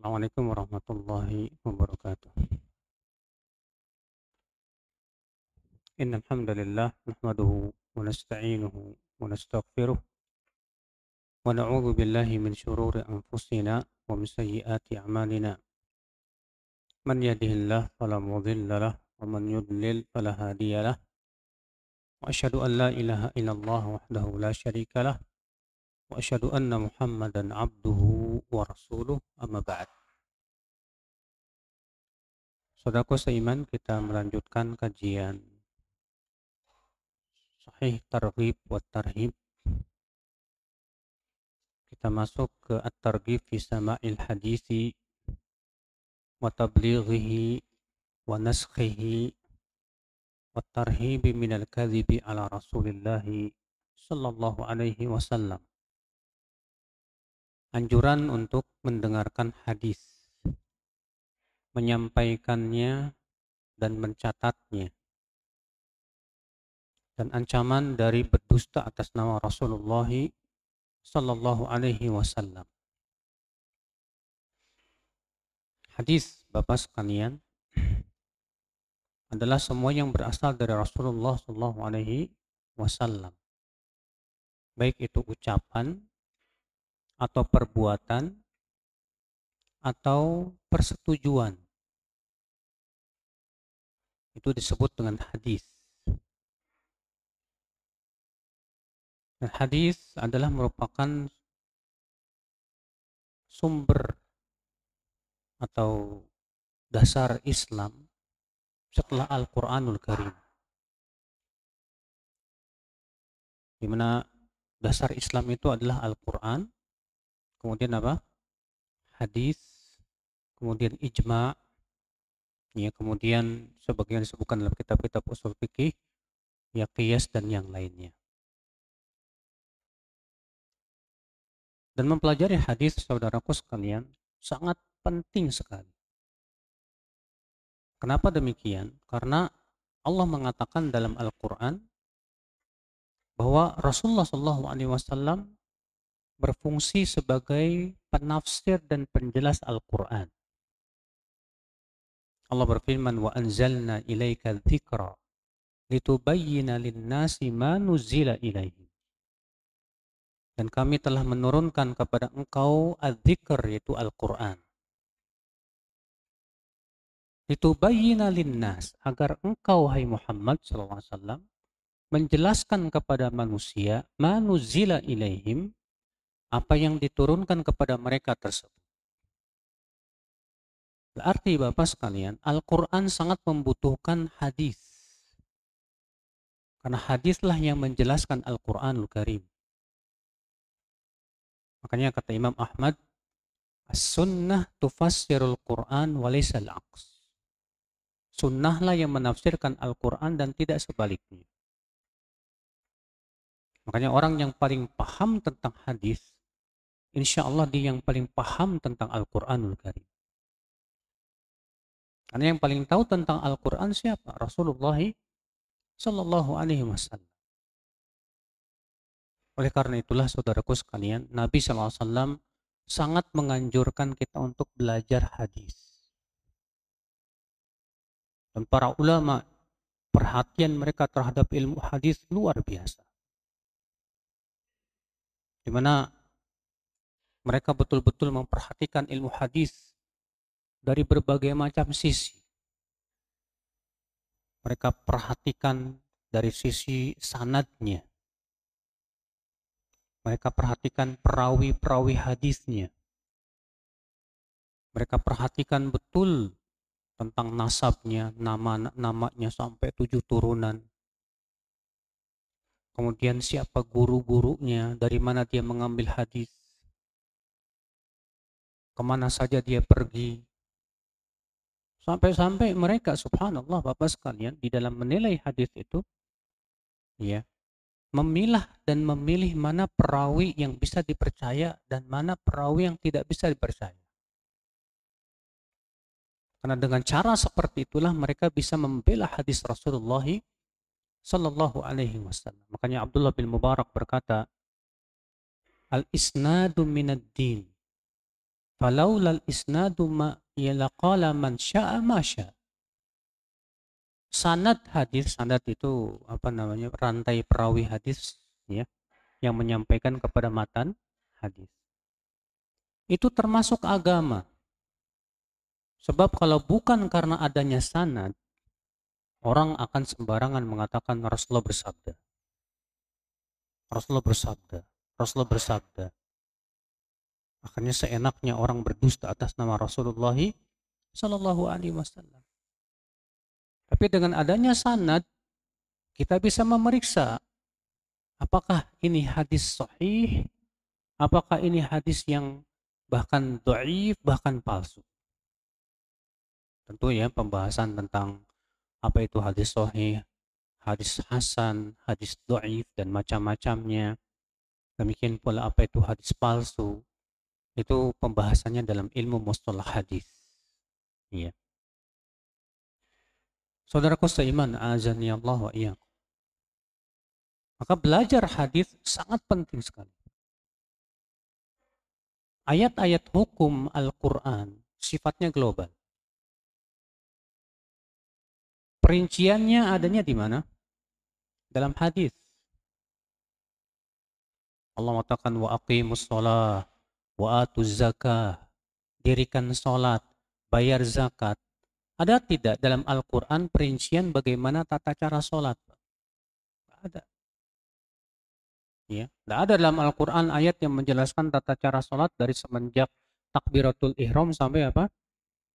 Assalamualaikum warahmatullahi wabarakatuh. Innal hamdalillah nahmaduhu wa nasta'inuhu wa nastaghfiruh wa na'udzu billahi min shururi anfusina wa min sayyiati a'malina. Man yahdihillahu fala mudilla lahu wa man yudlil fala hadiya lahu. Wa asyhadu an la ilaha illallah wahdahu la syarika lahu wa asyhadu anna Muhammadan abduhu wa rasuluh amma ba'd. Saudaraku seiman, kita melanjutkan kajian Sahih Targhib wa Tarhib. Kita masuk ke At-Targhib fi Sama'il Hadisi wa Tablighihi wa Naskhihi wa Tarhibi minal kadhibi ala Rasulillah sallallahu alaihi wasallam. Anjuran untuk mendengarkan hadis, menyampaikannya dan mencatatnya, dan ancaman dari berdusta atas nama Rasulullah sallallahu alaihi wasallam. Hadis, Bapak sekalian, adalah semua yang berasal dari Rasulullah sallallahu alaihi wasallam. Baik itu ucapan atau perbuatan atau persetujuan. Itu disebut dengan hadis. Dan hadis adalah merupakan sumber atau dasar Islam setelah Al-Quranul Karim, di mana dasar Islam itu adalah Al-Quran, kemudian apa? Hadis, kemudian ijma, ya, kemudian sebagian disebutkan dalam kitab-kitab usul fikih, ya, qiyas dan yang lainnya. Dan mempelajari hadis, saudaraku sekalian, sangat penting sekali. Kenapa demikian? Karena Allah mengatakan dalam Al-Quran bahwa Rasulullah SAW berfungsi sebagai penafsir dan penjelas Al-Quran. Allah berfirman, wa anzalna ilaika dzikra litubayyina lin-nasi ma nuzila ilaihim. Dan kami telah menurunkan kepada engkau adz-dzikr, yaitu Al-Quran. Litubayyina lin-nas, agar engkau, hai Muhammad SAW, menjelaskan kepada manusia ma nuzila ilaihim, apa yang diturunkan kepada mereka tersebut. Berarti Bapak sekalian, Al-Quran sangat membutuhkan hadis. Karena hadislah yang menjelaskan Al-Quranul Karim. Makanya kata Imam Ahmad, as-sunnah tufassirul Quran walaysal aqs. Sunnahlah yang menafsirkan Al-Quran dan tidak sebaliknya. Makanya orang yang paling paham tentang hadis, insya Allah dia yang paling paham tentang Al-Quranul Karim. Karena yang paling tahu tentang Al-Quran siapa? Rasulullah sallallahu alaihi wasallam. Oleh karena itulah saudaraku sekalian, Nabi SAW sangat menganjurkan kita untuk belajar hadis. Dan para ulama, perhatian mereka terhadap ilmu hadis luar biasa. Di mana mereka betul-betul memperhatikan ilmu hadis dari berbagai macam sisi. Mereka perhatikan dari sisi sanadnya. Mereka perhatikan perawi-perawi hadisnya. Mereka perhatikan betul tentang nasabnya, nama-namanya sampai 7 turunan. Kemudian siapa guru-gurunya, dari mana dia mengambil hadis, kemana saja dia pergi. Sampai-sampai mereka, subhanallah Bapak sekalian, di dalam menilai hadis itu, ya, memilah dan memilih mana perawi yang bisa dipercaya dan mana perawi yang tidak bisa dipercaya. Karena dengan cara seperti itulah mereka bisa membela hadis Rasulullah sallallahu alaihi wasallam. Makanya Abdullah bin Mubarak berkata, al-isnadu minad din, Falaulal isnadu ma yalaqala man sya'a ma syaa. Sanad hadis, sanad itu apa namanya? Rantai perawi hadis ya, yang menyampaikan kepada matan hadis. Itu termasuk agama. Sebab kalau bukan karena adanya sanad, orang akan sembarangan mengatakan Rasulullah bersabda. Rasulullah bersabda. Rasulullah bersabda. Akhirnya seenaknya orang berdusta atas nama Rasulullah Sallallahu Alaihi Wasallam. Tapi dengan adanya sanad, kita bisa memeriksa apakah ini hadis sahih, apakah ini hadis yang bahkan dhaif, bahkan palsu. Tentu ya pembahasan tentang apa itu hadis sahih, hadis hasan, hadis dhaif dan macam-macamnya. Demikian pula apa itu hadis palsu. Itu pembahasannya dalam ilmu mustalah hadis. Iya. Saudaraku seiman, azani Allah wa iyyakum. Maka belajar hadis sangat penting sekali. Ayat-ayat hukum Al-Qur'an sifatnya global. Perinciannya adanya di mana? Dalam hadis. Allah mengatakan wa aqimus shalah wa atuz zakah, dirikan salat, bayar zakat. Ada tidak dalam Al-Quran perincian bagaimana tata cara salat? Tidak ada. Ya, tidak ada dalam Al-Quran ayat yang menjelaskan tata cara salat dari semenjak takbiratul ihram sampai apa?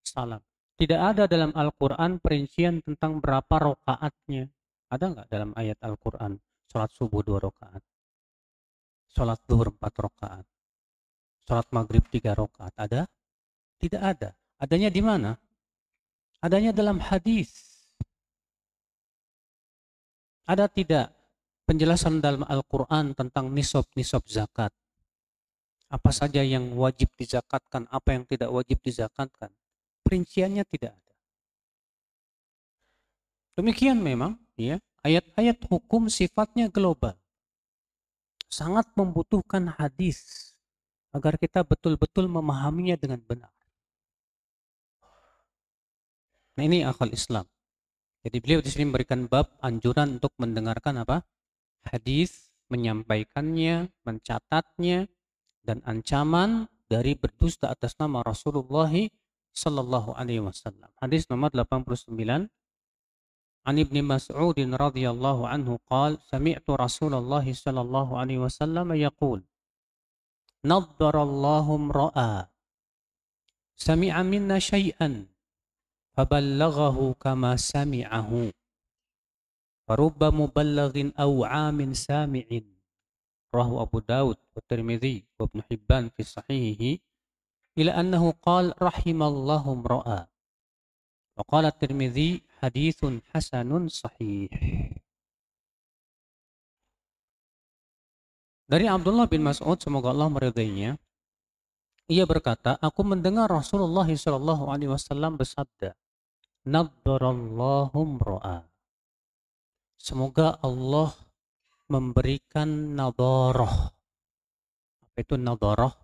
Salam. Tidak ada dalam Al-Quran perincian tentang berapa rokaatnya. Ada nggak dalam ayat Al-Quran? Salat subuh 2 rokaat. Salat zuhur 4 rokaat. Salat maghrib 3 rokaat. Ada? Tidak ada. Adanya di mana? Adanya dalam hadis. Ada tidak penjelasan dalam Al-Quran tentang nisab zakat? Apa saja yang wajib dizakatkan, apa yang tidak wajib dizakatkan? Perinciannya tidak ada. Demikian memang, ya, ayat-ayat hukum sifatnya global. Sangat membutuhkan hadis agar kita betul-betul memahaminya dengan benar. Nah, ini akal Islam. Jadi beliau di sini memberikan bab anjuran untuk mendengarkan apa? Hadis, menyampaikannya, mencatatnya, dan ancaman dari berdusta atas nama Rasulullah Sallallahu Alaihi Wasallam. Hadis nomor 89. An Ibni Mas'ud radhiyallahu anhu qala sami'tu Rasulullah sallallahu alaihi wasallam yaqul naddarallahu imra'a sami'a minna syai'an faballaghahu kama sami'ahu farubba muballighin aw 'amin sami'in rawahu Abu Daud wa Tirmidzi wa Ibnu Hibban fi sahihihi ila annahu qala rahimallahu imra'a wa qala Tirmidzi haditsun hasanun sahih. Dari Abdullah bin Mas'ud, semoga Allah meridainya, ia berkata, aku mendengar Rasulullah SAW bersabda, naddarallahu imra'a. Semoga Allah memberikan nadarah. Apa itu nadarah?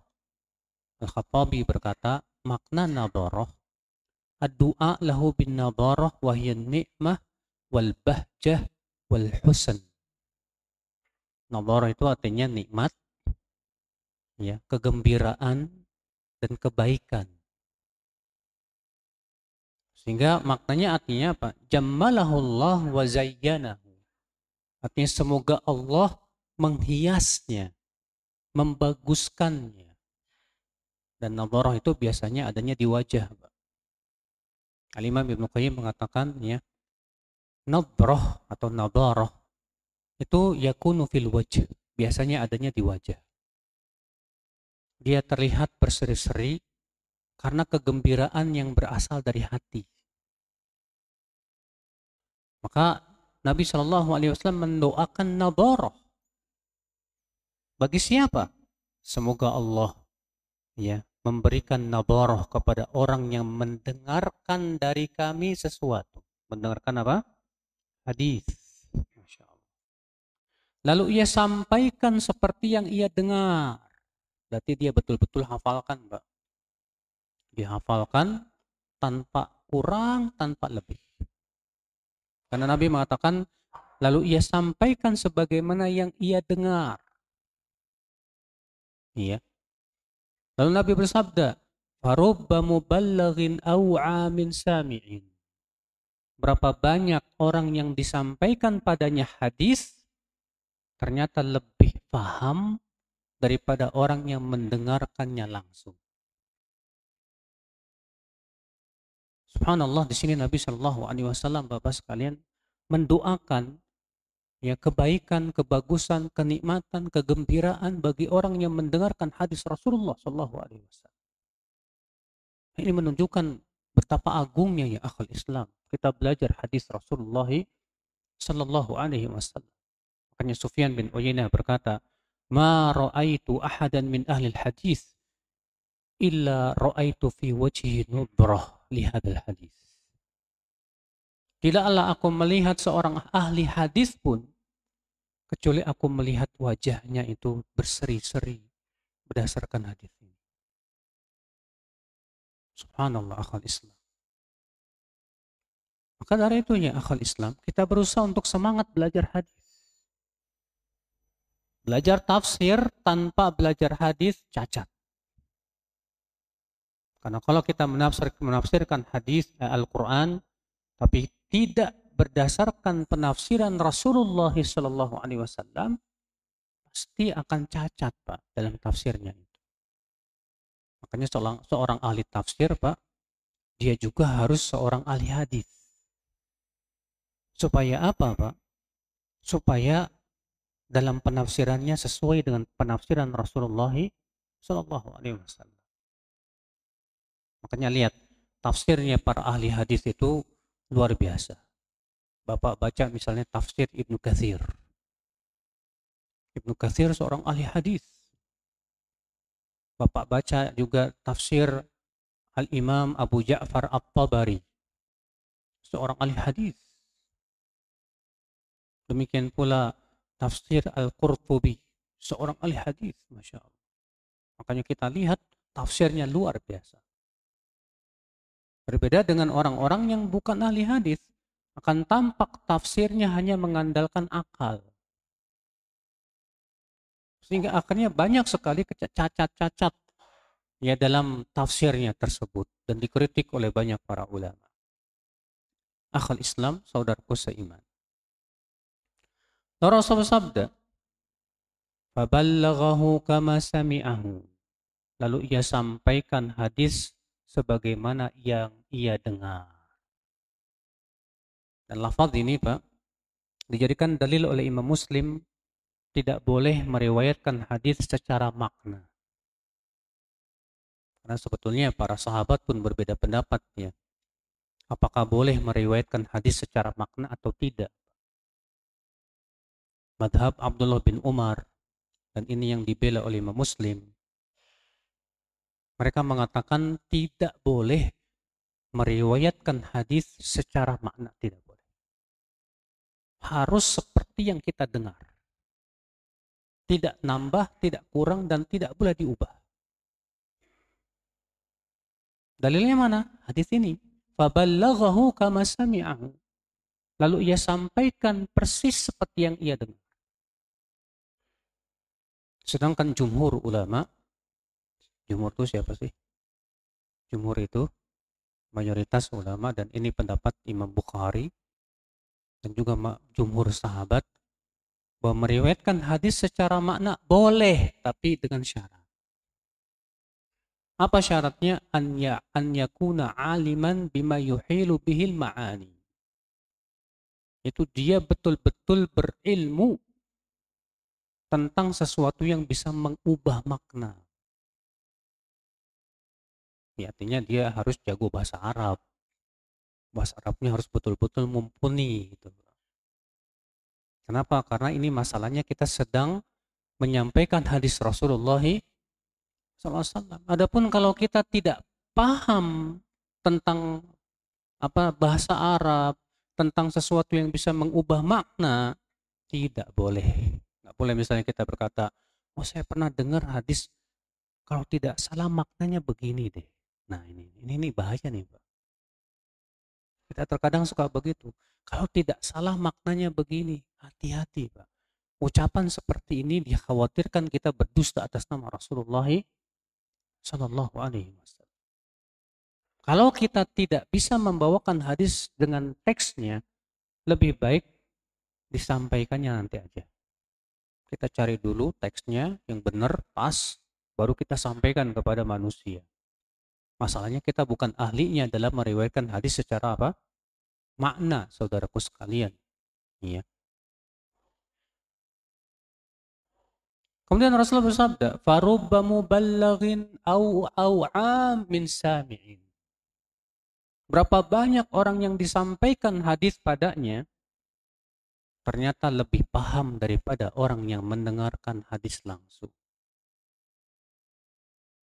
Al-Khattabi berkata, makna nadarah ad-du'a lahu bin nadarah wa hiya ni'mah wal bahjah wal husn. Nadarah itu artinya nikmat, ya, kegembiraan dan kebaikan. Sehingga maknanya artinya apa? Jammalahullah wa zayyanahu. Artinya semoga Allah menghiasnya, membaguskannya. Dan nadarah itu biasanya adanya di wajah. Al-Imam Ibnu Qayyim mengatakan, ya, nadrah atau nadarah itu yakunu fil wajh, biasanya adanya di wajah. Dia terlihat berseri-seri karena kegembiraan yang berasal dari hati. Maka Nabi Shallallahu Alaihi Wasallam mendoakan nadarah bagi siapa? Semoga Allah, ya, memberikan nadarah kepada orang yang mendengarkan dari kami sesuatu. Mendengarkan apa? Hadis. Masya Allah. Lalu ia sampaikan seperti yang ia dengar. Berarti dia betul-betul hafalkan, Mbak. dihafalkan tanpa kurang, tanpa lebih. Karena Nabi mengatakan, lalu ia sampaikan sebagaimana yang ia dengar. Iya. Lalu Nabi bersabda, "Farubba muballighin aw'a min sami'in." Berapa banyak orang yang disampaikan padanya hadis ternyata lebih paham daripada orang yang mendengarkannya langsung. Subhanallah, di sini Nabi Shallallahu Alaihi Wasallam, Bapak sekalian, mendoakan ya kebaikan, kebagusan, kenikmatan, kegembiraan bagi orang yang mendengarkan hadis Rasulullah Shallallahu Alaihi Wasallam. Ini menunjukkan betapa agungnya ya akhul Islam. Kita belajar hadis Rasulullah Shallallahu Alaihi Wasallam. Makanya Sufyan bin Uyainah berkata, "Ma ra'aitu ahadan min ahli hadis illa ra'aitu fi wajhi nudrah li hadzal hadis." Tidaklah aku melihat seorang ahli hadis pun kecuali aku melihat wajahnya itu berseri-seri berdasarkan hadis ini. Subhanallah akhul Islam. Maka dari itu ya akhul Islam, kita berusaha untuk semangat belajar hadis. Belajar tafsir tanpa belajar hadis cacat. Karena kalau kita menafsirkan hadis Al-Quran tapi tidak berdasarkan penafsiran Rasulullah SAW, pasti akan cacat, Pak, dalam tafsirnya itu. Makanya seorang ahli tafsir, Pak, dia juga harus seorang ahli hadis. Supaya apa, Pak? Supaya dalam penafsirannya sesuai dengan penafsiran Rasulullah SAW. Makanya lihat, tafsirnya para ahli hadis itu luar biasa. Bapak baca misalnya tafsir Ibnu Katsir. Ibnu Katsir seorang ahli hadis. Bapak baca juga tafsir Al-Imam Abu Ja'far At-Tabari, seorang ahli hadis. Demikian pula tafsir Al-Qurtubi, seorang ahli hadis, Masya Allah. Makanya kita lihat tafsirnya luar biasa. Berbeda dengan orang-orang yang bukan ahli hadis, akan tampak tafsirnya hanya mengandalkan akal. Sehingga akhirnya banyak sekali cacat-cacat ya dalam tafsirnya tersebut dan dikritik oleh banyak para ulama. Akhul Islam, saudaraku seiman. Rasulullah sabda, "Faballaghahu kama sami'ahu." Lalu ia sampaikan hadis sebagaimana yang ia dengar. Dan lafaz ini, Pak, dijadikan dalil oleh Imam Muslim, tidak boleh meriwayatkan hadis secara makna. Karena sebetulnya para sahabat pun berbeda pendapat ya. Apakah boleh meriwayatkan hadis secara makna atau tidak? Madhab Abdullah bin Umar, dan ini yang dibela oleh Imam Muslim, mereka mengatakan tidak boleh meriwayatkan hadis secara makna, tidak boleh. Harus seperti yang kita dengar. Tidak nambah, tidak kurang, dan tidak boleh diubah. Dalilnya mana? Hadis ini. Faballaghahu kama sami'ahu. Lalu ia sampaikan persis seperti yang ia dengar. Sedangkan jumhur ulama, jumhur itu siapa sih? Jumhur itu mayoritas ulama, dan ini pendapat Imam Bukhari dan juga jumhur sahabat, bahwa meriwayatkan hadis secara makna boleh, tapi dengan syarat. Apa syaratnya? An yakuna aliman bima yuhilu bihil ma'ani. Itu dia betul-betul berilmu tentang sesuatu yang bisa mengubah makna. Ya, artinya dia harus jago bahasa Arab. Bahasa Arabnya harus betul-betul mumpuni. Gitu. Kenapa? Karena ini masalahnya kita sedang menyampaikan hadis Rasulullah SAW. Adapun kalau kita tidak paham tentang bahasa Arab, tentang sesuatu yang bisa mengubah makna, tidak boleh. Nggak boleh misalnya kita berkata, oh saya pernah dengar hadis, kalau tidak salah maknanya begini deh. Nah ini bahaya nih Pak. Kita terkadang suka begitu. Kalau tidak salah maknanya begini, hati-hati Pak. Ucapan seperti ini dikhawatirkan kita berdusta atas nama Rasulullah Sallallahu Alaihi Wasallam. Kalau kita tidak bisa membawakan hadis dengan teksnya, lebih baik disampaikannya nanti aja. Kita cari dulu teksnya yang benar, pas, baru kita sampaikan kepada manusia. Masalahnya kita bukan ahlinya dalam meriwayatkan hadis secara apa? Makna, saudaraku sekalian. Ya. Kemudian Rasulullah bersabda, "Farubba muballighin au min sami'in." Berapa banyak orang yang disampaikan hadis padanya ternyata lebih paham daripada orang yang mendengarkan hadis langsung.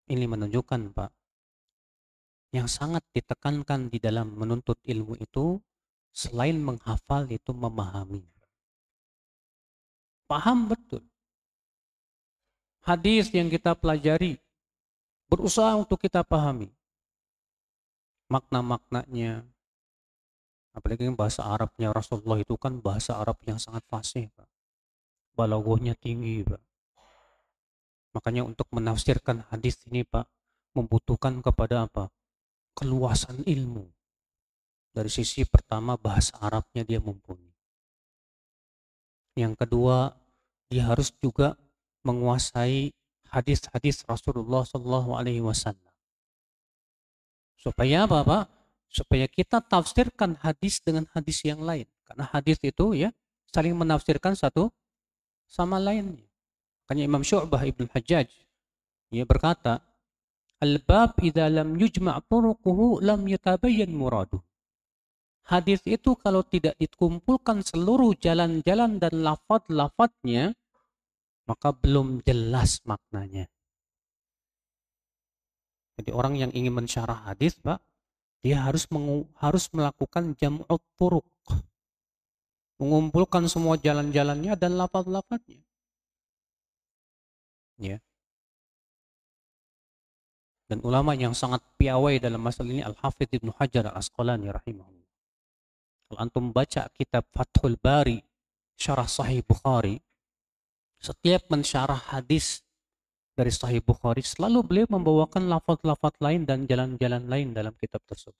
Ini menunjukkan, Pak, yang sangat ditekankan di dalam menuntut ilmu itu selain menghafal itu memahami. Paham betul. Hadis yang kita pelajari, berusaha untuk kita pahami. Makna-maknanya, apalagi bahasa Arabnya Rasulullah itu kan bahasa Arab yang sangat fasih, Pak. Balaghahnya tinggi, Pak. Makanya untuk menafsirkan hadis ini, Pak, membutuhkan kepada apa? Keluasan ilmu. Dari sisi pertama bahasa Arabnya dia mumpuni. Yang kedua, dia harus juga menguasai hadis-hadis Rasulullah Shallallahu Alaihi Wasallam. Supaya apa, Pak? Supaya kita tafsirkan hadis dengan hadis yang lain. Karena hadis itu ya saling menafsirkan satu sama lainnya. Makanya Imam Syu'bah Ibn Hajjaj ia berkata, "Al-bab idza lam yujma' turuquhu lam yatabayyan muraduh." Hadis itu kalau tidak dikumpulkan seluruh jalan-jalan dan lafaz-lafaznya, maka belum jelas maknanya. Jadi orang yang ingin mensyarah hadis, Pak, dia harus melakukan jam'ut turuq, mengumpulkan semua jalan-jalannya dan lafaz-lafaznya. Ya. Dan ulama yang sangat piawai dalam masalah ini Al-Hafidz Ibnu Hajar Al-Asqalani rahimahullah. Kalau antum baca kitab Fathul Bari, syarah Sahih Bukhari, setiap mensyarah hadis dari Sahih Bukhari selalu beliau membawakan lafaz-lafaz lain dan jalan-jalan lain dalam kitab tersebut.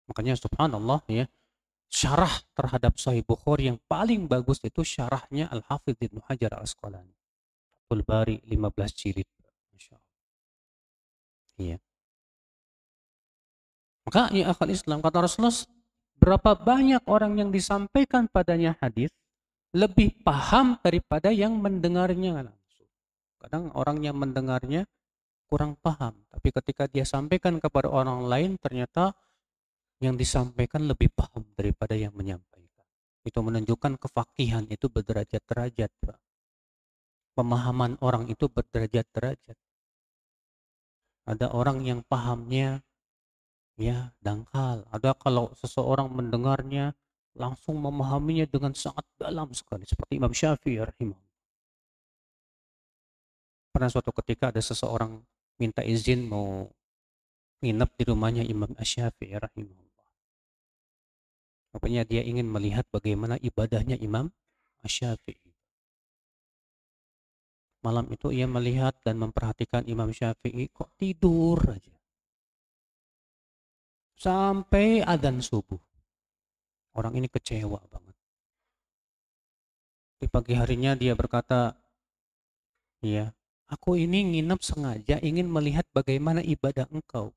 Makanya subhanallah ya, syarah terhadap Sahih Bukhari yang paling bagus itu syarahnya Al-Hafidz Ibnu Hajar Al-Asqalani. Fathul Bari 15 jilid. Masya Allah. Iya. Maka ya akal Islam, kata Rasulullah, berapa banyak orang yang disampaikan padanya hadis lebih paham daripada yang mendengarnya langsung. Kadang orang yang mendengarnya kurang paham, tapi ketika dia sampaikan kepada orang lain ternyata yang disampaikan lebih paham daripada yang menyampaikan. Itu menunjukkan kefakihan itu berderajat-derajat, Pak. Pemahaman orang itu berderajat-derajat. Ada orang yang pahamnya ya dangkal. Ada kalau seseorang mendengarnya langsung memahaminya dengan sangat dalam sekali. Seperti Imam Syafi'i rahimahullah. Pernah suatu ketika ada seseorang minta izin mau nginep di rumahnya Imam Syafi'i rahimahullah. Pokoknya dia ingin melihat bagaimana ibadahnya Imam Syafi'i. Malam itu ia melihat dan memperhatikan Imam Syafi'i kok tidur aja. Sampai adzan subuh. Orang ini kecewa banget. Di pagi harinya dia berkata, "Ya, aku ini nginep sengaja ingin melihat bagaimana ibadah engkau.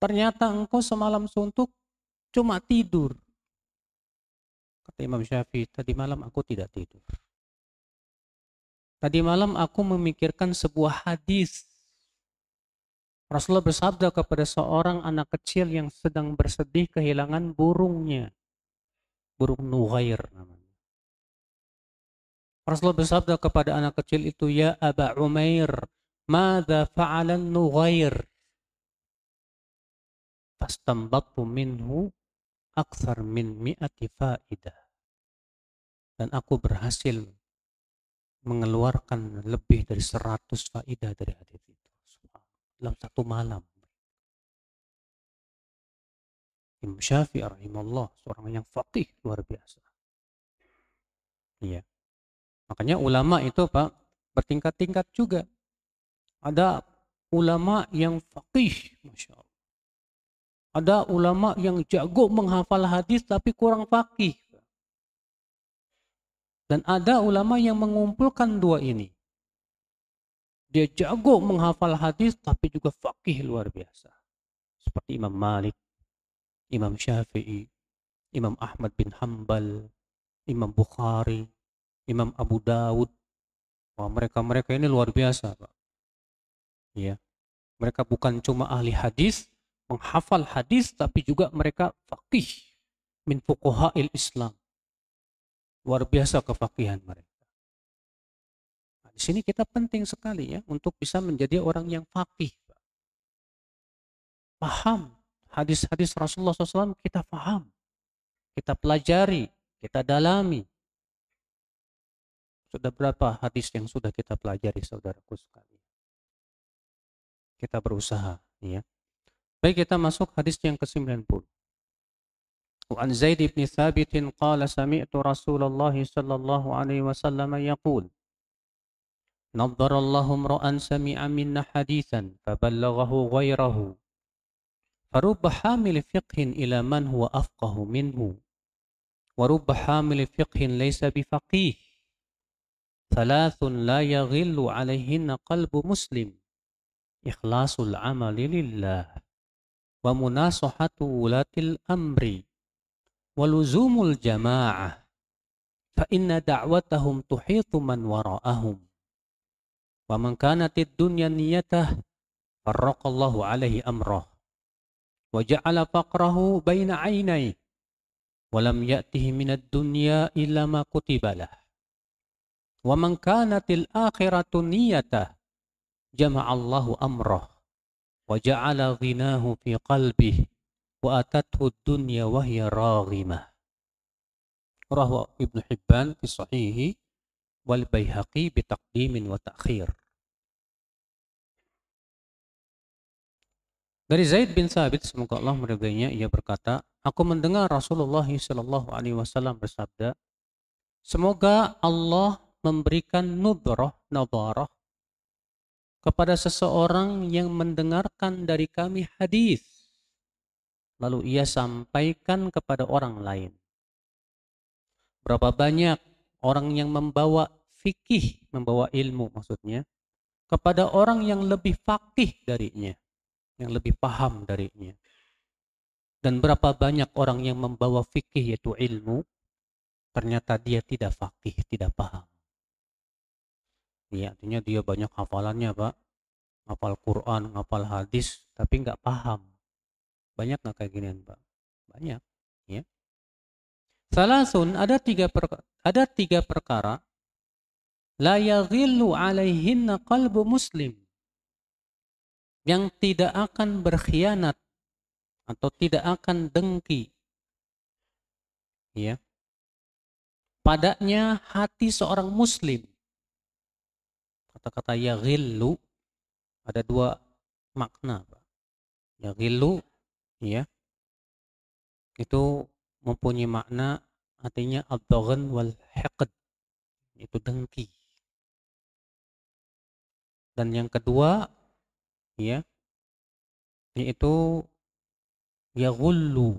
Ternyata engkau semalam suntuk cuma tidur." Kata Imam Syafi'i, "Tadi malam aku tidak tidur. Tadi malam aku memikirkan sebuah hadis. Rasulullah bersabda kepada seorang anak kecil yang sedang bersedih kehilangan burungnya. Burung Nughair namanya. Rasulullah bersabda kepada anak kecil itu, "Ya Aba Umair, madza fa'alan Nughair?" Fastambattu minhu akthar min mi'ati faidah. Dan aku berhasil mengeluarkan lebih dari 100 faidah dari hadis itu. dalam satu malam. Imam Syafi'i rahimahullah, seorang yang faqih luar biasa. Iya. Makanya ulama itu Pak bertingkat-tingkat juga. Ada ulama yang faqih, Masya Allah. Ada ulama yang jago menghafal hadis tapi kurang faqih. Dan ada ulama yang mengumpulkan dua ini. Dia jago menghafal hadis tapi juga faqih luar biasa. Seperti Imam Malik, Imam Syafi'i, Imam Ahmad bin Hambal, Imam Bukhari, Imam Abu Dawud. Wah, mereka-mereka ini luar biasa, Pak. Ya. Mereka bukan cuma ahli hadis, menghafal hadis, tapi juga mereka faqih min fuqaha'il Islam. Luar biasa kefaqihan mereka. Nah, di sini kita penting sekali ya untuk bisa menjadi orang yang faqih. Paham hadis-hadis Rasulullah SAW, kita paham, kita pelajari, kita dalami. Sudah berapa hadis yang sudah kita pelajari, saudaraku sekalian? Kita berusaha, ya. Baik, kita masuk hadis yang ke-90. An Zaid bin Thabit qala sami'tu Rasulullah sallallahu alaihi wasallam yaqul Nadharallahu imra'an sami'a minna haditsan faballaghahu ghairahu farubba hamil fiqhin ila man huwa afqahu minhu wa rubba hamil fiqhin laysa bifaqih thalathun la yaghillu alaihinna qalbu muslim ikhlasul amali lillah wa munasahatu ulatil amri waluzumul jama'ah fa inna da'watahum tuhitu man wara'ahum wa man kanatid dunya niyatah farraqallahu alaihi amrah wa ja'ala faqrahu baina 'ainai wa lam ya'tihi minad dunya illa ma kutibalah wa man kanatil akhiratu niyatah jama'allahu amrah wa ja'ala ghinahu fi qalbihi wa atathu dunya wa hiya raghimah. Rawahu Ibnu Hibban fi sahihi wal Baihaqi bi taqdimin wa ta'khir. Dari Zaid bin Thabit, semoga Allah meridainya, ia berkata, aku mendengar Rasulullah sallallahu alaihi wasallam bersabda, semoga Allah memberikan nadarah kepada seseorang yang mendengarkan dari kami hadis, lalu ia sampaikan kepada orang lain. Berapa banyak orang yang membawa fikih, membawa ilmu maksudnya, kepada orang yang lebih faqih darinya, yang lebih paham darinya. Dan berapa banyak orang yang membawa fikih yaitu ilmu, ternyata dia tidak faqih, tidak paham. Ya, artinya dia banyak hafalannya, Pak. Hafal Quran, hafal hadis, tapi nggak paham. Banyak nggak kayak ginian, Pak? Banyak, ya. Salasun, ada tiga perkara la yaghillu alaihinna qalbu muslim, yang tidak akan berkhianat atau tidak akan dengki, ya, padanya hati seorang muslim. Kata-kata yaghillu ada dua makna, Pak. Yaghillu, ya, itu mempunyai makna artinya ad-daghan wal hiqd, itu dengki. Dan yang kedua, ya, yaitu yaghullu,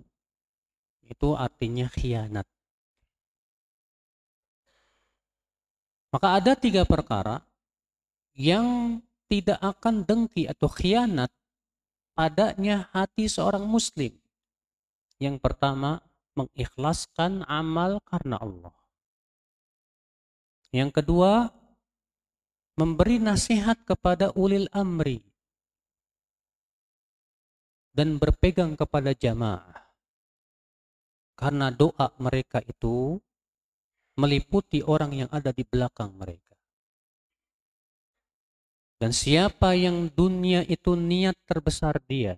itu artinya khianat. Maka ada tiga perkara yang tidak akan dengki atau khianat padanya hati seorang muslim. Yang pertama, mengikhlaskan amal karena Allah. Yang kedua, memberi nasihat kepada ulil amri dan berpegang kepada jamaah. Karena doa mereka itu meliputi orang yang ada di belakang mereka. Dan siapa yang dunia itu niat terbesar dia,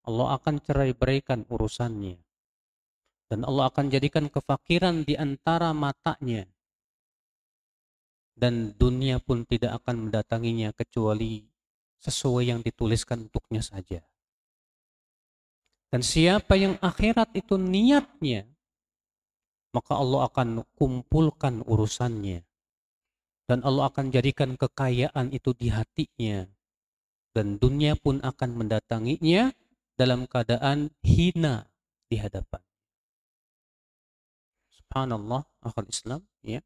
Allah akan cerai-beraikan urusannya. Dan Allah akan jadikan kefakiran di antara matanya. Dan dunia pun tidak akan mendatanginya kecuali sesuai yang dituliskan untuknya saja. Dan siapa yang akhirat itu niatnya, maka Allah akan kumpulkan urusannya. Dan Allah akan jadikan kekayaan itu di hatinya. Dan dunia pun akan mendatanginya dalam keadaan hina di hadapan. Subhanallah, akhul Islam. Ya.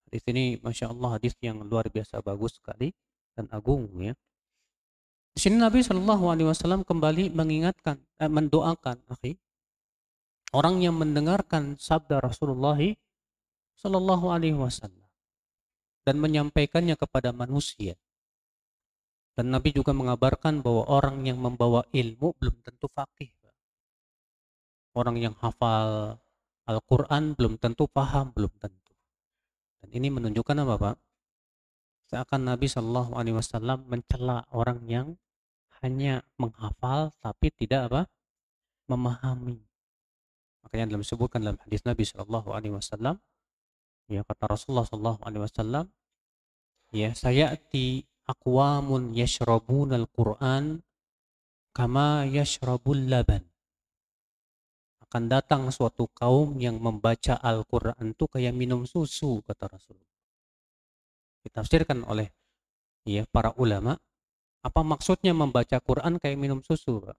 Hadis ini, Masya Allah, hadis yang luar biasa bagus sekali dan agung. Ya. Di sini Nabi Shallallahu Alaihi Wasallam kembali mengingatkan, mendoakan, orang yang mendengarkan sabda Rasulullah Shallallahu Alaihi Wasallam dan menyampaikannya kepada manusia. Dan Nabi juga mengabarkan bahwa orang yang membawa ilmu belum tentu faqih. Orang yang hafal Al-Quran belum tentu paham, belum tentu. Dan ini menunjukkan apa, Pak? Seakan Nabi Shallallahu Alaihi Wasallam mencela orang yang hanya menghafal tapi tidak memahami. Makanya dalam disebutkan dalam hadis Nabi Shallallahu Alaihi Wasallam, ya kata Rasulullah Shallallahu Alaihi Wasallam, ya sayati aqwamun yashrabun al-Quran kama yashrabul laban. Akan datang suatu kaum yang membaca Al-Quran itu kayak minum susu, kata Rasulullah. Ditafsirkan oleh para ulama, apa maksudnya membaca Quran kayak minum susu, Pak?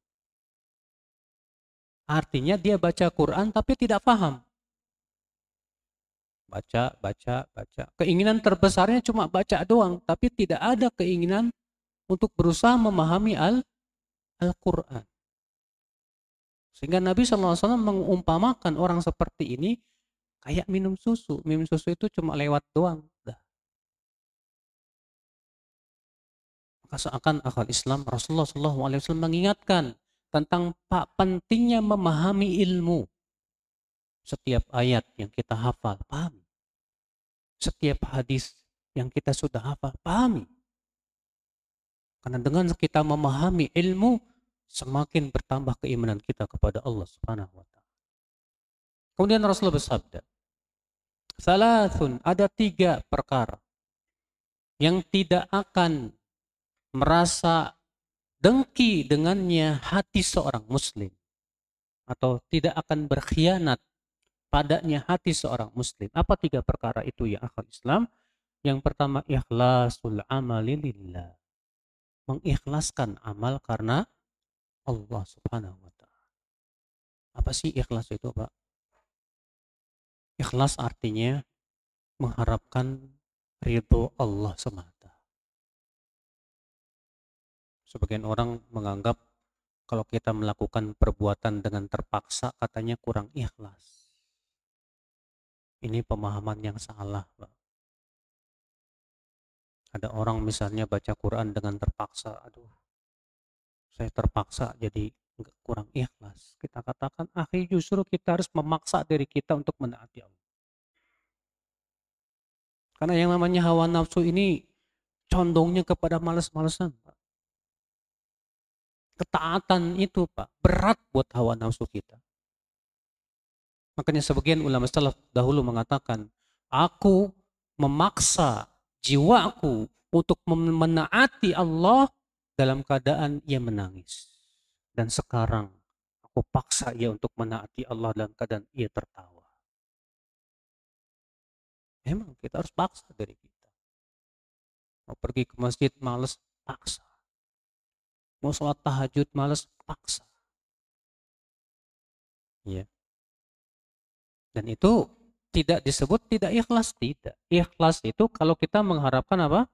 Artinya dia baca Quran tapi tidak paham. Baca. Keinginan terbesarnya cuma baca doang, tapi tidak ada keinginan untuk berusaha memahami Al-Quran. Sehingga Nabi SAW mengumpamakan orang seperti ini kayak minum susu. Minum susu itu cuma lewat doang. Maka seakan akal Islam, Rasulullah SAW mengingatkan tentang pentingnya memahami ilmu. Setiap ayat yang kita hafal, pahami. Setiap hadis yang kita sudah hafal, pahami. Karena dengan kita memahami ilmu, semakin bertambah keimanan kita kepada Allah Subhanahu wa Ta'ala. Kemudian Rasulullah bersabda, Salasun, ada 3 perkara yang tidak akan merasa dengki dengannya hati seorang muslim, atau tidak akan berkhianat padanya hati seorang muslim. Apa 3 perkara itu ya akhwat Islam? Yang pertama, ikhlasul amali lillah. Mengikhlaskan amal karena Allah Subhanahu wa Ta'ala. Apa sih ikhlas itu, Pak? Ikhlas artinya mengharapkan ridho Allah semata. Sebagian orang menganggap kalau kita melakukan perbuatan dengan terpaksa katanya kurang ikhlas. Ini pemahaman yang salah, Pak. Ada orang misalnya baca Quran dengan terpaksa, aduh, saya terpaksa jadi kurang ikhlas. Kita katakan, justru kita harus memaksa diri kita untuk menaati Allah. Karena yang namanya hawa nafsu ini condongnya kepada malas-malasan, Pak. Ketaatan itu, Pak, berat buat hawa nafsu kita. Makanya sebagian ulama salaf dahulu mengatakan, aku memaksa jiwaku untuk menaati Allah dalam keadaan ia menangis. Dan sekarang aku paksa ia untuk menaati Allah dalam keadaan ia tertawa. Memang kita harus paksa dari kita. Mau pergi ke masjid malas, paksa. Mau sholat tahajud malas, paksa. Ya. Dan itu tidak disebut tidak ikhlas, tidak. Ikhlas itu kalau kita mengharapkan apa?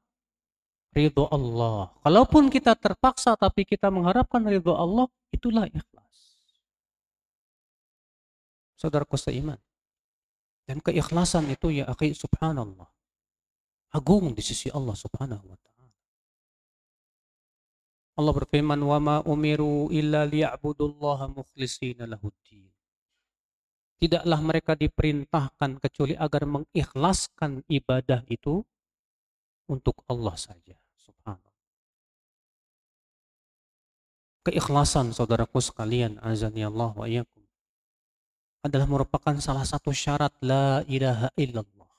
Ridho Allah. Kalaupun kita terpaksa tapi kita mengharapkan ridho Allah, itulah ikhlas. Saudaraku seiman. Dan keikhlasan itu ya akhi, subhanallah, agung di sisi Allah Subhanahu wa Ta'ala. Allah berfirman, wa ma umiru illa liya'budullaha mukhlishina lahuddin. Tidaklah mereka diperintahkan kecuali agar mengikhlaskan ibadah itu untuk Allah saja. Subhanallah. Keikhlasan, saudaraku sekalian, azani Allah wa iyyakum, adalah merupakan salah satu syarat la ilaha illallah.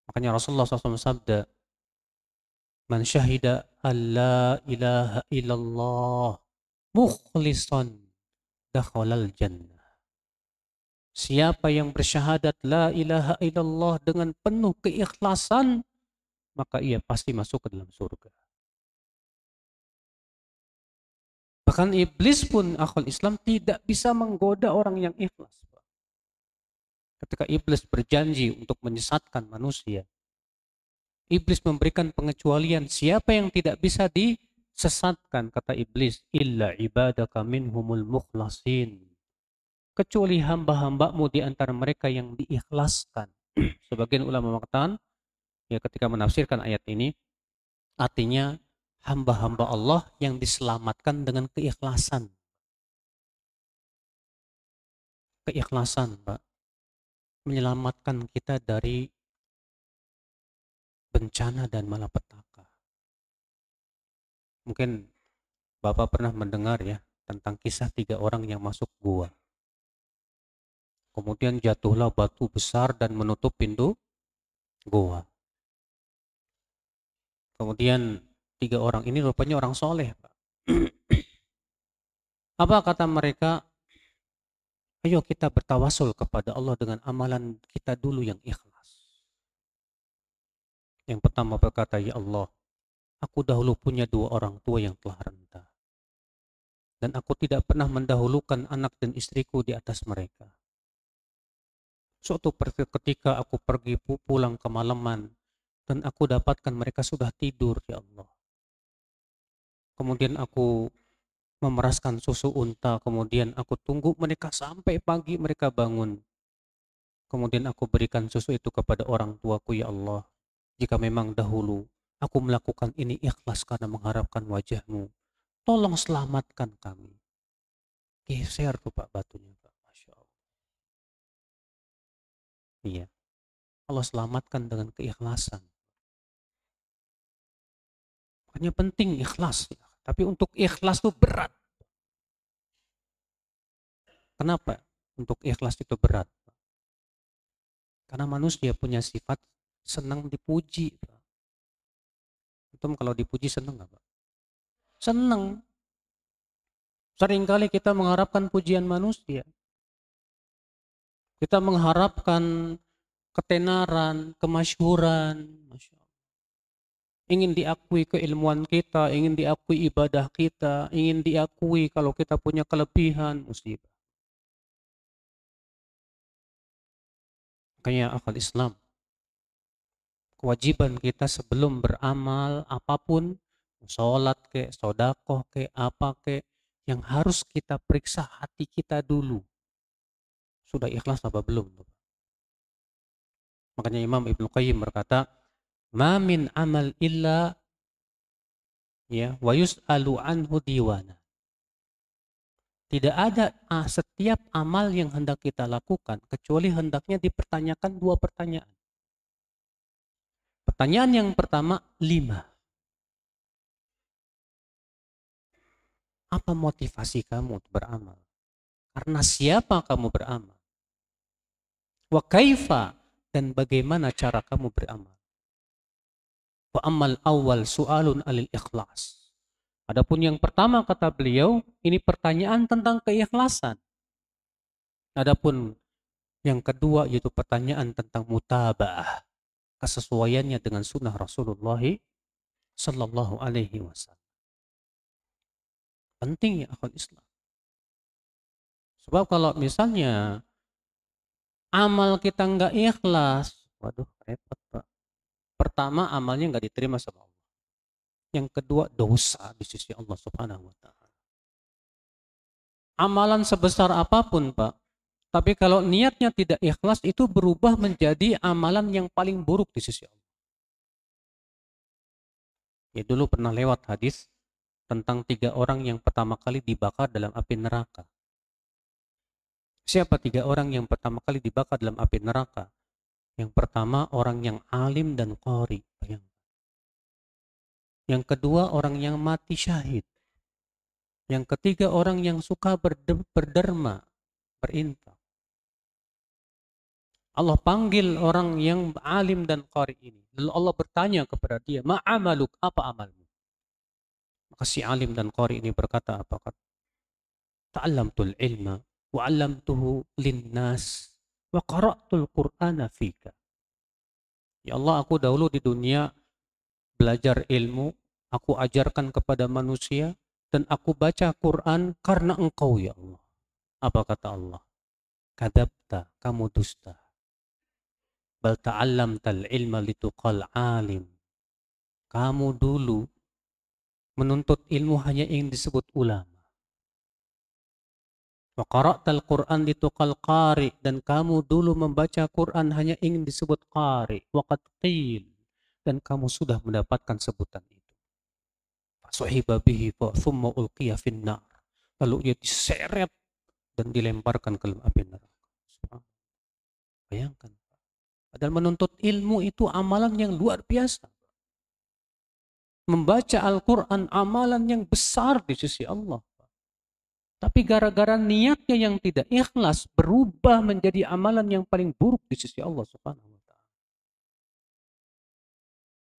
Makanya Rasulullah SAW sabda, Man syahida alla ilaha illallah mukhlisan dakhalal jannah. Siapa yang bersyahadat la ilaha illallah dengan penuh keikhlasan, maka ia pasti masuk ke dalam surga. Bahkan iblis pun, akhul Islam, tidak bisa menggoda orang yang ikhlas. Ketika iblis berjanji untuk menyesatkan manusia, iblis memberikan pengecualian. Siapa yang tidak bisa disesatkan, kata iblis, illa ibadaka minhumul mukhlasin. Kecuali hamba-hambamu di antara mereka yang diikhlaskan. Sebagian ulama mengatakan, ya ketika menafsirkan ayat ini, artinya hamba-hamba Allah yang diselamatkan dengan keikhlasan. Keikhlasan, Pak, menyelamatkan kita dari bencana dan malapetaka. Mungkin Bapak pernah mendengar ya tentang kisah 3 orang yang masuk gua. Kemudian jatuhlah batu besar dan menutup pintu gua. Kemudian 3 orang ini rupanya orang soleh, Pak. Apa kata mereka? Ayo kita bertawasul kepada Allah dengan amalan kita dulu yang ikhlas. Yang pertama berkata, ya Allah, aku dahulu punya 2 orang tua yang telah renta. Dan aku tidak pernah mendahulukan anak dan istriku di atas mereka. Suatu ketika aku pergi pulang kemalaman dan aku dapatkan mereka sudah tidur, ya Allah. Kemudian aku memeraskan susu unta, kemudian aku tunggu mereka sampai pagi mereka bangun. Kemudian aku berikan susu itu kepada orang tuaku, ya Allah. Jika memang dahulu aku melakukan ini ikhlas karena mengharapkan wajah-Mu, tolong selamatkan kami. Geser tuh Pak batunya, Pak. Masya Allah. Iya. Allah selamatkan dengan keikhlasan. Makanya penting ikhlas. Tapi untuk ikhlas itu berat. Kenapa untuk ikhlas itu berat? Karena manusia punya sifat senang dipuji. Itu kalau dipuji senang nggak, Pak? Senang. Seringkali kita mengharapkan pujian manusia. Kita mengharapkan ketenaran, kemasyhuran. Masya Allah. Ingin diakui keilmuan kita, ingin diakui ibadah kita, ingin diakui kalau kita punya kelebihan, musibah. Makanya akal Islam, kewajiban kita sebelum beramal apapun, sholat ke, sodakoh ke, apa ke, yang harus kita periksa hati kita dulu. Sudah ikhlas apa belum? Makanya Imam Ibnu Qayyim berkata, ma min amal illa ya wa yus'alu anhu diwana. Tidak ada setiap amal yang hendak kita lakukan kecuali hendaknya dipertanyakan 2 pertanyaan. Pertanyaan yang pertama, 5. Apa motivasi kamu untuk beramal? Karena siapa kamu beramal? Wa kaifa, dan bagaimana cara kamu beramal? Wa amal awal su'alun alil ikhlas. Adapun yang pertama kata beliau, ini pertanyaan tentang keikhlasan. Adapun yang kedua yaitu pertanyaan tentang mutaba'ah, kesesuaiannya dengan sunnah Rasulullah Sallallahu Alaihi Wasallam. Penting ya akal Islam. Sebab kalau misalnya amal kita nggak ikhlas, waduh repot Pak. Pertama amalnya nggak diterima sama Allah. Yang kedua dosa di sisi Allah Subhanahu Wa Taala. Amalan sebesar apapun Pak, tapi kalau niatnya tidak ikhlas itu berubah menjadi amalan yang paling buruk di sisi Allah. Ya dulu pernah lewat hadis tentang 3 orang yang pertama kali dibakar dalam api neraka. Siapa 3 orang yang pertama kali dibakar dalam api neraka? Yang pertama orang yang alim dan qari. Yang kedua orang yang mati syahid. Yang ketiga orang yang suka berderma, berinfak. Allah panggil orang yang alim dan qari ini. Lalu Allah bertanya kepada dia, ma'amaluk, apa amalmu? Maka si alim dan qari ini berkata apa? Ta'allamtul ilma wa 'allamtuhu linnas wa qara'tul qur'ana fika. Ya Allah, aku dahulu di dunia belajar ilmu, aku ajarkan kepada manusia, dan aku baca Quran karena engkau ya Allah. Apa kata Allah? Kadzabta, kamu dusta. Bal ta'allamtal ilma lituqal alim. Kamu dulu menuntut ilmu hanya ingin disebut ulama. Wa qara'tal Qur'an lituqal qari, dan kamu dulu membaca Quran hanya ingin disebut qari. Wa qad qil, dan kamu sudah mendapatkan sebutan itu. Fasuhiba bihi fa thumma ulqiya finnar. Lalu ia diseret dan dilemparkan ke dalam api neraka. Bayangkan. Padahal menuntut ilmu itu amalan yang luar biasa. Membaca Al-Quran amalan yang besar di sisi Allah. Tapi gara-gara niatnya yang tidak ikhlas berubah menjadi amalan yang paling buruk di sisi Allah Subhanahu wa taala.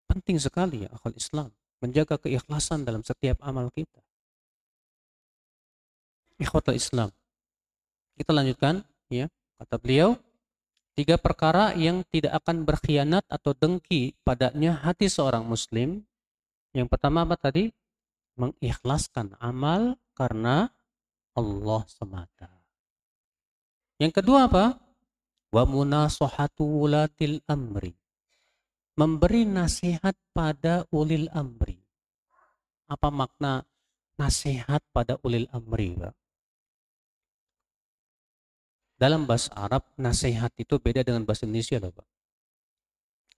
Penting sekali ya akal Islam menjaga keikhlasan dalam setiap amal kita. Ikhwatul Islam. Kita lanjutkan ya. Kata beliau, 3 perkara yang tidak akan berkhianat atau dengki padanya hati seorang muslim. Yang pertama apa tadi? Mengikhlaskan amal karena Allah semata. Yang kedua apa? Wa munasahatu ulatil amri. Memberi nasihat pada ulil amri. Apa makna nasihat pada ulil amri, Pak? Dalam bahasa Arab, nasihat itu beda dengan bahasa Indonesia loh, Pak.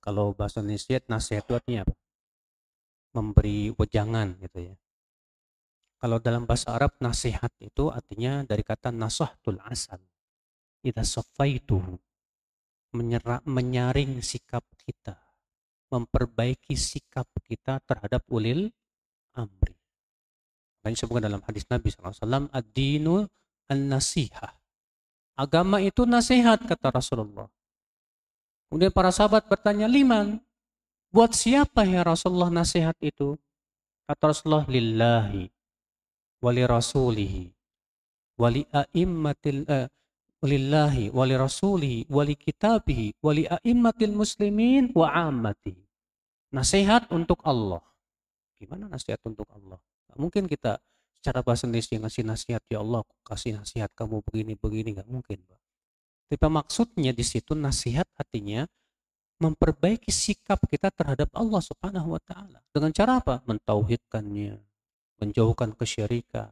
Kalau bahasa Indonesia, nasihat itu artinya apa? Memberi wejangan gitu ya. Kalau dalam bahasa Arab, nasihat itu artinya dari kata nasahtul asal. Idza safaituhu, menyaring sikap kita, memperbaiki sikap kita terhadap ulil amri. Dan disebutkan dalam hadis Nabi SAW, ad-dinu an-nasihah. Agama itu nasihat, kata Rasulullah. Kemudian para sahabat bertanya, liman, buat siapa ya Rasulullah nasihat itu? Kata Rasulullah, lillahi, wali rasulihi, wali a'immatil lillahi, wali rasulihi, wali kitabihi, wali a'immatil muslimin, wa ammatihi. Nasihat untuk Allah. Gimana nasihat untuk Allah? Gak mungkin kita secara bahasa Indonesia ngasih nasihat, ya Allah kasih nasihat kamu begini-begini, gak mungkin, Pak. Tapi maksudnya di situ nasihat artinya memperbaiki sikap kita terhadap Allah Subhanahu wa taala. Dengan cara apa? Mentauhidkannya, menjauhkan kesyirikan.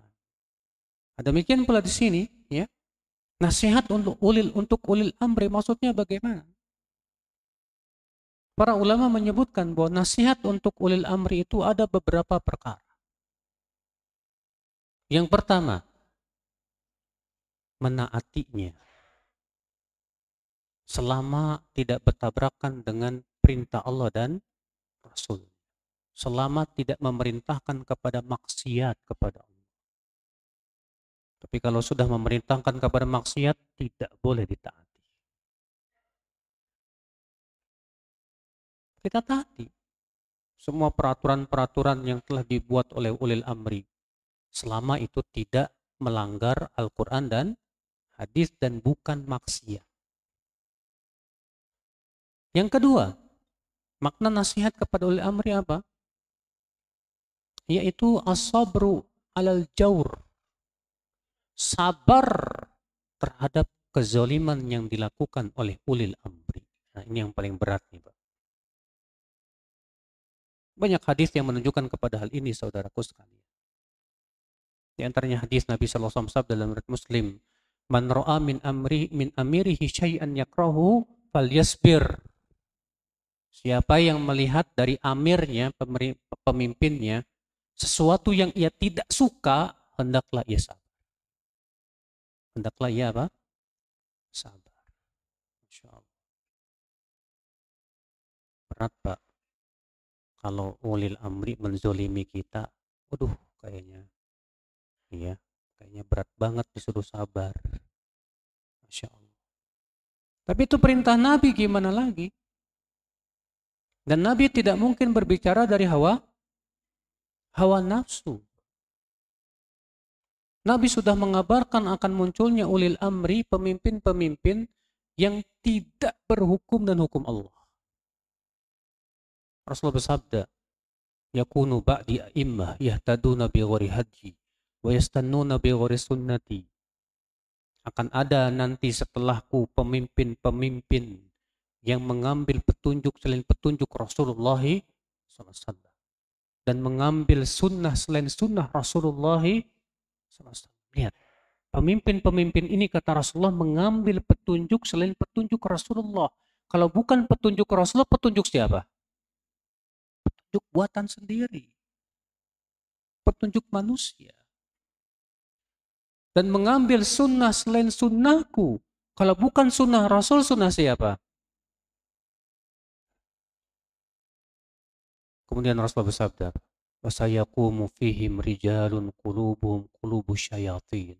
Demikian pula di sini, ya. Nasihat untuk ulil amri maksudnya bagaimana? Para ulama menyebutkan bahwa nasihat untuk ulil amri itu ada beberapa perkara. Yang pertama, menaatinya selama tidak bertabrakan dengan perintah Allah dan Rasul. Selama tidak memerintahkan kepada maksiat kepada Allah. Tapi kalau sudah memerintahkan kepada maksiat, tidak boleh ditaati. Kita taati semua peraturan-peraturan yang telah dibuat oleh ulil amri, selama itu tidak melanggar Al-Quran dan hadis dan bukan maksiat. Yang kedua, makna nasihat kepada ulil amri apa? Yaitu as-sabru alal jawr. Sabar terhadap kezaliman yang dilakukan oleh ulil amri. Nah, ini yang paling berat nih, Pak. Banyak hadis yang menunjukkan kepada hal ini, saudaraku sekalian. Di antaranya hadis Nabi SAW dalam riwayat Muslim, "Man ra'a min amirihi syai'an yakrahu falyasbir." Siapa yang melihat dari amirnya, pemimpinnya, sesuatu yang ia tidak suka, hendaklah ia sabar. Hendaklah ia apa? Sabar. Masya Allah. Berat, Pak. Kalau ulil amri menzolimi kita, waduh, kayaknya berat banget disuruh sabar. Masya Allah. Tapi itu perintah Nabi, gimana lagi? Dan Nabi tidak mungkin berbicara dari hawa nafsu. Nabi sudah mengabarkan akan munculnya ulil amri, pemimpin-pemimpin yang tidak berhukum dan hukum Allah. Rasulullah bersabda, yakunu ba'di a'immah yahtaduna bi ghairi hadyi wa yastannuna bi ghairi sunnati. Akan ada nanti setelahku pemimpin-pemimpin yang mengambil petunjuk selain petunjuk Rasulullah SAW dan mengambil sunnah selain sunnah Rasulullah SAW. Lihat, pemimpin-pemimpin ini kata Rasulullah mengambil petunjuk selain petunjuk Rasulullah. Kalau bukan petunjuk Rasulullah, petunjuk siapa? Petunjuk buatan sendiri. Petunjuk manusia. Dan mengambil sunnah selain sunnahku. Kalau bukan sunnah Rasul, sunnah siapa? Kemudian Rasulullah bersabda, "Wasayaqumu fihim rijalun qulubuhum qulubus syayatin."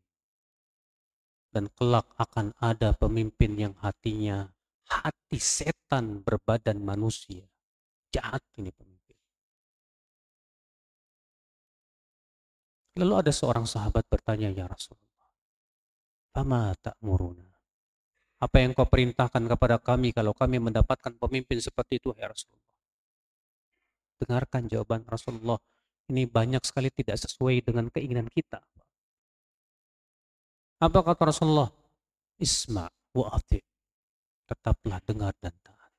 Dan kelak akan ada pemimpin yang hatinya hati setan berbadan manusia. Jahat ini pemimpin. Lalu ada seorang sahabat bertanya, ya Rasulullah, "Fama ta'muruna?" Apa yang kau perintahkan kepada kami kalau kami mendapatkan pemimpin seperti itu, ya Rasulullah? Dengarkan jawaban Rasulullah. Ini banyak sekali tidak sesuai dengan keinginan kita. Apa kata Rasulullah? Isma' wa ati'. Tetaplah dengar dan taat.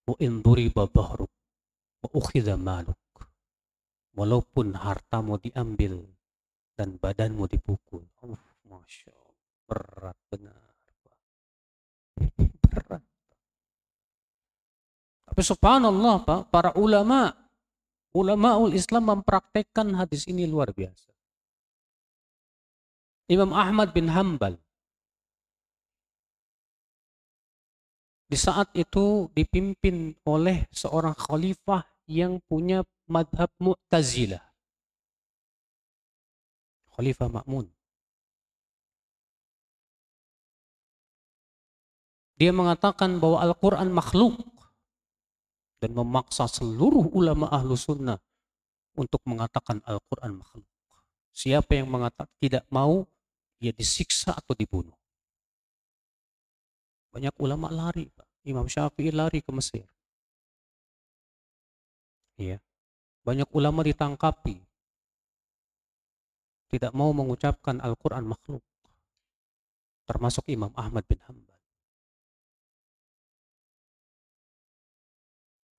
Wa in duriba bahruk wa ukhidha maluk. Walaupun hartamu diambil dan badanmu dipukul. Masya Allah. Berat benar. Berat. Tapi subhanallah Pak, para ulamaul Islam mempraktekkan hadis ini luar biasa. Imam Ahmad bin Hanbal di saat itu dipimpin oleh seorang khalifah yang punya madhab Mu'tazilah. Khalifah Ma'mun. Dia mengatakan bahwa Al-Quran makhluk dan memaksa seluruh ulama ahlu sunnah untuk mengatakan Al-Quran makhluk. Siapa yang mengatakan tidak mau, dia disiksa atau dibunuh. Banyak ulama lari, Pak. Imam Syafi'i lari ke Mesir. Ya. Banyak ulama ditangkapi. Tidak mau mengucapkan Al-Quran makhluk. Termasuk Imam Ahmad bin Hanbal.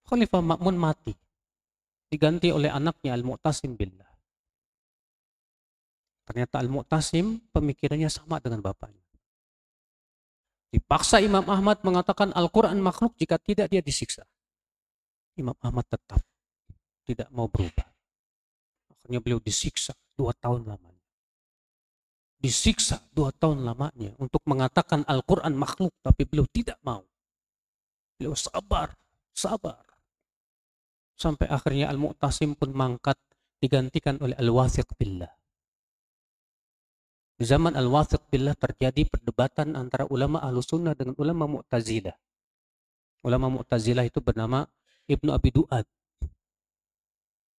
Khalifah Ma'mun mati. Diganti oleh anaknya Al-Mu'tasim billah. Ternyata Al-Mu'tasim pemikirannya sama dengan bapaknya. Dipaksa Imam Ahmad mengatakan Al-Quran makhluk, jika tidak dia disiksa. Imam Ahmad tetap tidak mau berubah. Akhirnya beliau disiksa 2 tahun lamanya. Disiksa 2 tahun lamanya untuk mengatakan Al-Quran makhluk, tapi beliau tidak mau. Beliau sabar. Sampai akhirnya Al-Mu'tasim pun mangkat, digantikan oleh Al-Wathiq billah. Di zaman Al-Wathiq billah terjadi perdebatan antara ulama Ahlussunnah dengan ulama Mu'tazilah. Ulama Mu'tazilah itu bernama Ibnu Abi Du'ad.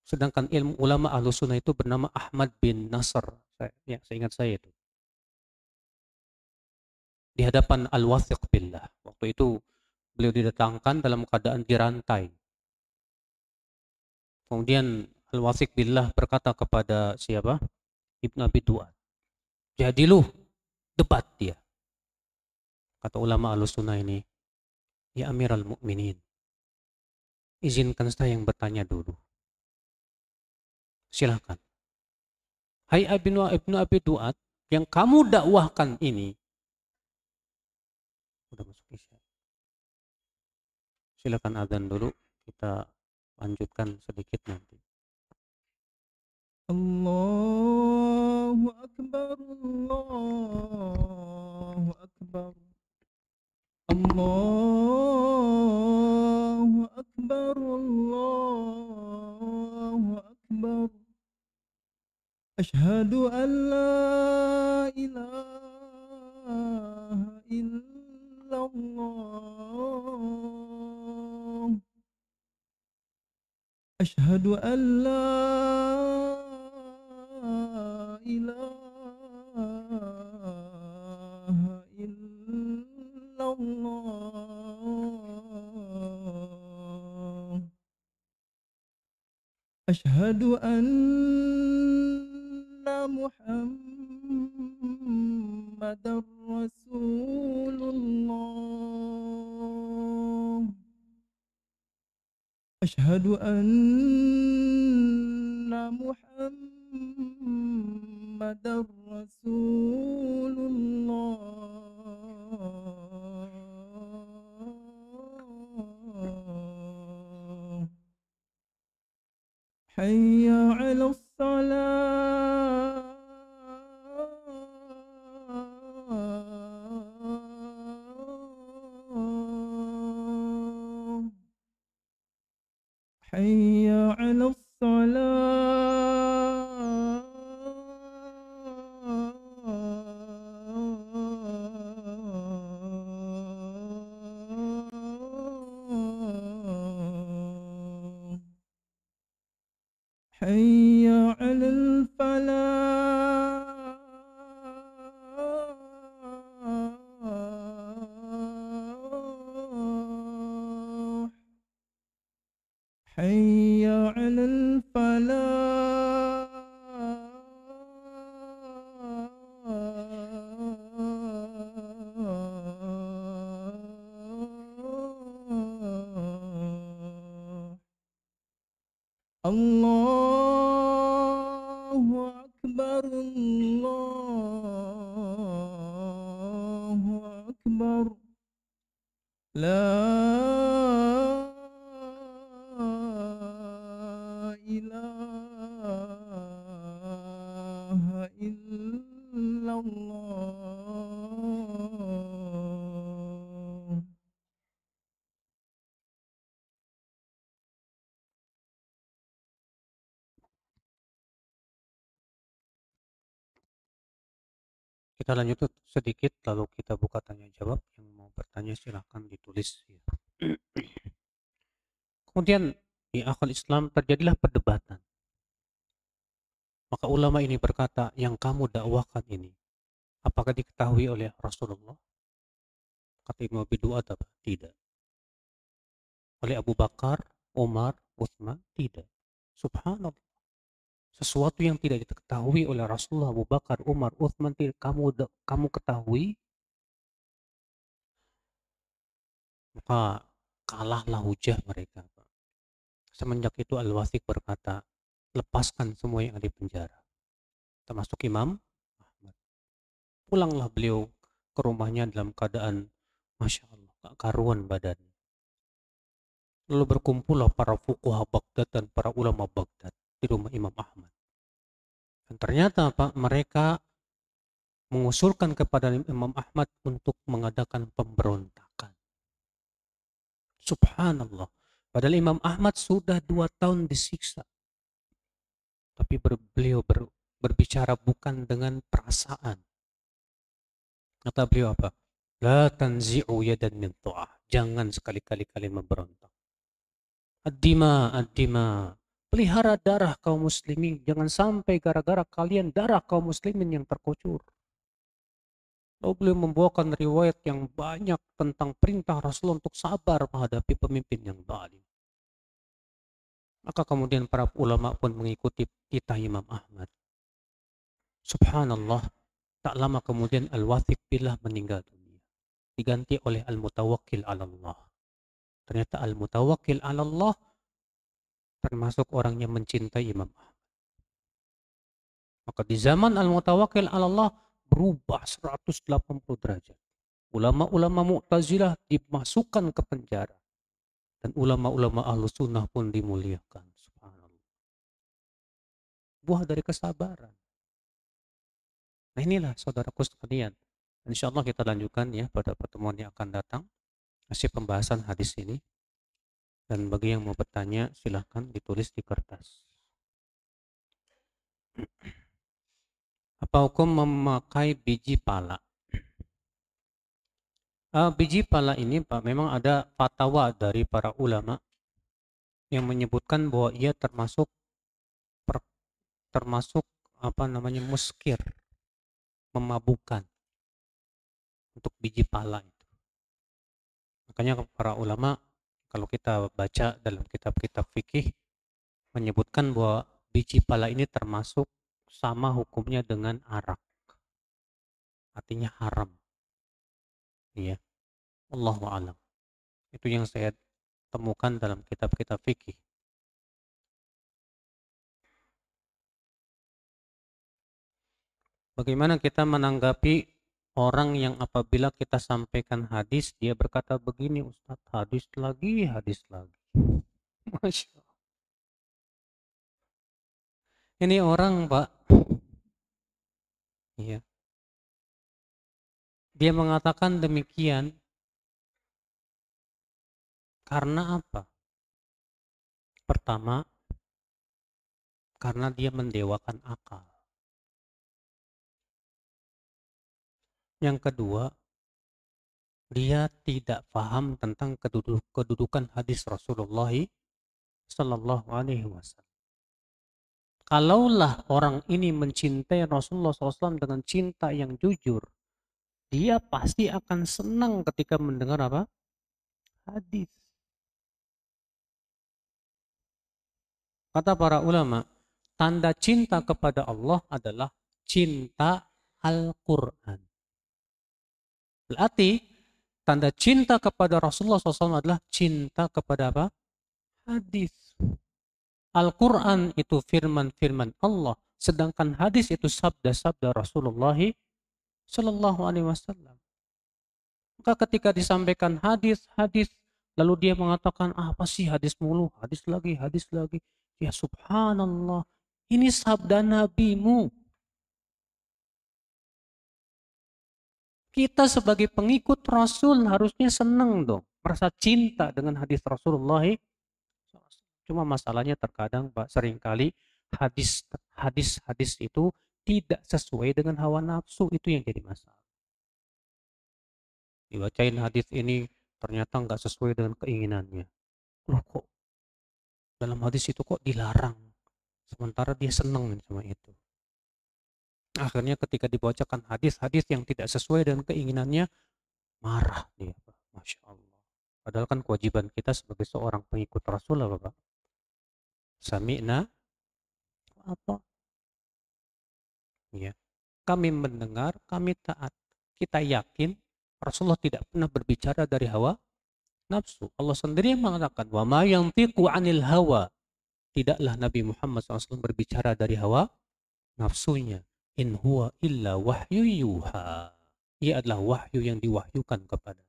Sedangkan ulama Ahlussunnah itu bernama Ahmad bin Nasr. Seingat saya itu. Di hadapan Al-Wathiq billah. Waktu itu beliau didatangkan dalam keadaan dirantai. Kemudian Al-Wathiq billah berkata kepada siapa? Ibnu Abi Du'ad. Jadi lu debat dia. Kata ulama Ahlussunnah ini, ya Amiral Mukminin, izinkan saya yang bertanya dulu. Silakan. Hai Ibnu Abi Du'ad, yang kamu dakwahkan ini, udah masuk isya. Silakan azan dulu, kita lanjutkan sedikit nanti. Allahu Akbar, Allahu Akbar, Allahu Akbar, Allahu Akbar. Asyhadu an la ilaha illallah. أشهد أن لا إله إلا الله. أشهد أن محمدا رسول الله. أشهد أن محمدا رسول الله. حي على الصلاة. حي على الصلاة. حي على الفلاح. حي على الفلاح. الله أكبر الله أكبر. لا إله إلا الله. Kita lanjut sedikit lalu kita buka tanya jawab. Yang mau bertanya silahkan ditulis ya. Kemudian di akal Islam terjadilah perdebatan. Maka ulama ini berkata, yang kamu dakwakan ini apakah diketahui oleh Rasulullah? Kata Ibnu Abi Duat apa? Tidak. Oleh Abu Bakar, Umar, Utsman? Tidak. Subhanallah. Sesuatu yang tidak diketahui oleh Rasulullah, Abu Bakar, Umar, Utsman, kamu ketahui, maka kalahlah hujah mereka. Semenjak itu Al-Wathiq berkata, lepaskan semua yang ada di penjara, termasuk Imam Ahmad. Pulanglah beliau ke rumahnya dalam keadaan Masya Allah, gak karuan badan. Lalu berkumpullah para fuqaha Baghdad dan para ulama Baghdad di rumah Imam Ahmad. Dan ternyata Pak, mereka mengusulkan kepada Imam Ahmad untuk mengadakan pemberontakan. Subhanallah. Padahal Imam Ahmad sudah 2 tahun disiksa. Tapi beliau berbicara bukan dengan perasaan. Kata beliau apa? La tanzi'u yadan min tu'ah. Jangan sekali-kali kalian memberontak. Ad-dima, ad-dima. Pelihara darah kaum muslimin. Jangan sampai gara-gara kalian darah kaum muslimin yang terkucur. Lalu beliau membawakan riwayat yang banyak tentang perintah Rasulullah untuk sabar menghadapi pemimpin yang zalim. Maka kemudian para ulama pun mengikuti titah Imam Ahmad. Subhanallah, tak lama kemudian Al-Wathiq billah meninggal dunia. Diganti oleh Al-Mutawakkil 'ala Allah. Ternyata Al-Mutawakkil 'ala Allah termasuk orang yang mencintai Imam Ahmad. Maka di zaman Al-Mutawakkil 'ala Allah berubah 180 derajat. Ulama-ulama Mu'tazilah dimasukkan ke penjara. Dan ulama-ulama Ahlus Sunnah pun dimuliakan. Subhanallah. Buah dari kesabaran. Nah inilah saudaraku sekalian. Insya Allah kita lanjutkan ya pada pertemuan yang akan datang. Masih pembahasan hadis ini. Dan bagi yang mau bertanya silahkan ditulis di kertas. Apa hukum memakai biji pala? Biji pala ini Pak memang ada fatwa dari para ulama yang menyebutkan bahwa ia termasuk termasuk muskir, memabukkan untuk biji pala itu. Makanya para ulama kalau kita baca dalam kitab-kitab fikih menyebutkan bahwa biji pala ini termasuk sama hukumnya dengan arak. Artinya haram. Iya. Allahu a'lam. Itu yang saya temukan dalam kitab-kitab fikih. Bagaimana kita menanggapi orang yang apabila kita sampaikan hadis, dia berkata begini, Ustadz, hadis lagi, hadis lagi. Masya Allah. Ini orang, Pak. Iya. Dia mengatakan demikian karena apa? Pertama, karena dia mendewakan akal. Yang kedua, dia tidak paham tentang kedudukan hadis Rasulullah Sallallahu Alaihi Wasallam. Kalaulah orang ini mencintai Rasulullah SAW dengan cinta yang jujur, dia pasti akan senang ketika mendengar apa? Hadis. Kata para ulama, tanda cinta kepada Allah adalah cinta Al-Quran. Berarti tanda cinta kepada Rasulullah SAW adalah cinta kepada apa? Hadis. Al-Quran itu firman-firman Allah, sedangkan hadis itu sabda-sabda Rasulullah Sallallahu Alaihi Wasallam. Maka ketika disampaikan hadis, lalu dia mengatakan apa sih hadis mulu, hadis lagi. Ya subhanallah, ini sabda nabimu. Kita sebagai pengikut Rasul harusnya senang dong, merasa cinta dengan hadis Rasulullah. Cuma masalahnya terkadang Pak, seringkali hadis itu tidak sesuai dengan hawa nafsu, itu yang jadi masalah. Dibacain hadis ini ternyata nggak sesuai dengan keinginannya. Loh kok dalam hadis itu kok dilarang? Sementara dia senang sama itu. Akhirnya ketika dibacakan hadis-hadis yang tidak sesuai dengan keinginannya, marah dia. Masya Allah. Padahal kan kewajiban kita sebagai seorang pengikut Rasul apa Pak? Sami'na apa? Ya. Kami mendengar, kami taat. Kita yakin Rasulullah tidak pernah berbicara dari hawa nafsu. Allah sendiri yang mengatakan, wa ma yantiqu 'anil hawa. Tidaklah Nabi Muhammad SAW berbicara dari hawa nafsunya. In huwa illa wahyu yuha. Ia adalah wahyu yang diwahyukan kepadanya.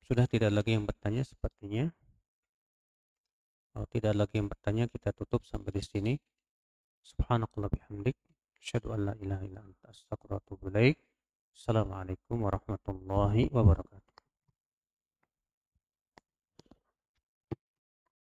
Sudah tidak lagi yang bertanya sepertinya. Kalau tidak lagi yang bertanya, kita tutup sampai di sini. Subhanakallah bihamdik. Asyhadu an la ilaha illa anta astaghfiruka wa atubu ilaik. Assalamualaikum warahmatullahi wabarakatuh.